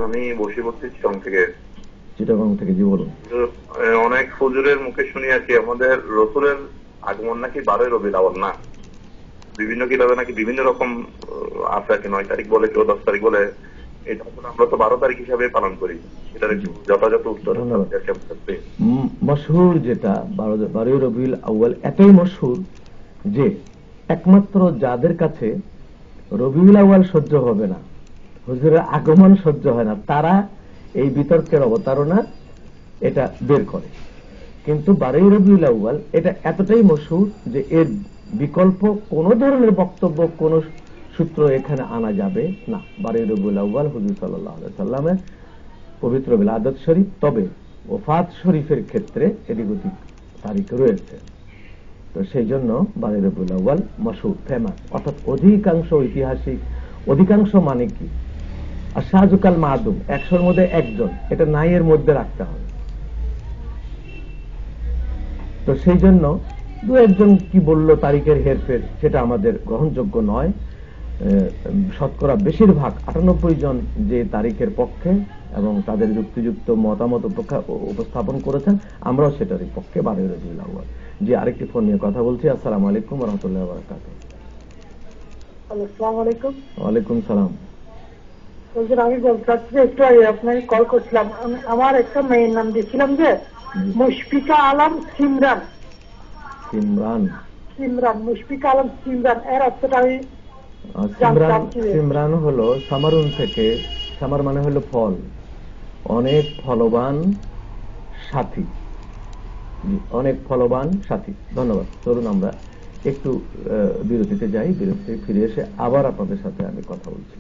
আমি বসে বলছি চিটাগং থেকে। চিটাগং থেকে, জি বলুন। অনেক হুজুরের মুখে শুনিয়াছি আমাদের রসুলের আগমন নাকি 12ই রবিউল আউয়াল না, বিভিন্ন কিতাবে নাকি বিভিন্ন রকম আছে আর কি, 9 তারিখ বলে, কেউ 10 তারিখ বলে। এটা আমরা তো 12 তারিখ হিসাবে পালন করি, এটার একটু যথাযথ উত্তর। মশহুর যেটা 12ই রবিউল আউয়াল এতই মশহুর যে একমাত্র যাদের কাছে রবিউল আউয়াল সহ্য হবে না, হুজুরের আগমন সহ্য হয় না, তারা এই বিতর্কের অবতারণা এটা বের করে। কিন্তু 12ই রবিউল আউয়াল এটা এতটাই মশহুর যে এর বিকল্প কোন ধরনের বক্তব্য, কোন সূত্র এখানে আনা যাবে না। 12ই রবিউল আউয়াল হুজুর সাল্লাল্লাহু আলাইহি সাল্লামের পবিত্র বিলাদত শরীফ, তবে ওফাত শরীফের ক্ষেত্রে এদিক ওদিক তারিখ রয়েছে। তো সেই জন্য 12ই রবিউল আউয়াল মশহুর, ফেমাস, অর্থাৎ অধিকাংশ ঐতিহাসিক, অধিকাংশ মানে কি, আর শাহজুকাল মাহাদুম 100-র মধ্যে একজন, এটা নাই এর মধ্যে রাখতে হবে। তো সেই জন্য দু একজন কি বলল তারিখের হেরফের, সেটা আমাদের গ্রহণযোগ্য নয়। শতকরা বেশিরভাগ 98 জন যে তারিখের পক্ষে এবং তাদের যুক্তিযুক্ত মতামত উপস্থাপন করেছেন, আমরাও সেটারই পক্ষে 12ই রবিউল আউয়াল। যে আরেকটি ফোন নিয়ে কথা বলছি। আসসালামু আলাইকুম ওয়া রাহমাতুল্লাহি ওয়া বারাকাতুহু। আসসালামু আলাইকুম। ওয়ালাইকুম সালাম। আমি বলতে চাচ্ছি, একটু আগে আপনাকে কল করছিলাম, আমার একটা মেয়ের নাম দিয়েছিলাম যে মুশফিকা আলম সিমরান। সিমরান, সিমরান, মুশফিকা আলম সিমরান, এর অর্থটা আমি সিমরান হলো সামারুন থেকে, সামার মানে হলো ফল, অনেক ফলবান সাথী, অনেক ফলবান সাথী। ধন্যবাদ। চলুন আমরা একটু বিরতিতে যাই, বিরতি ফিরে এসে আবার আপনাদের সাথে আমি কথা বলছি।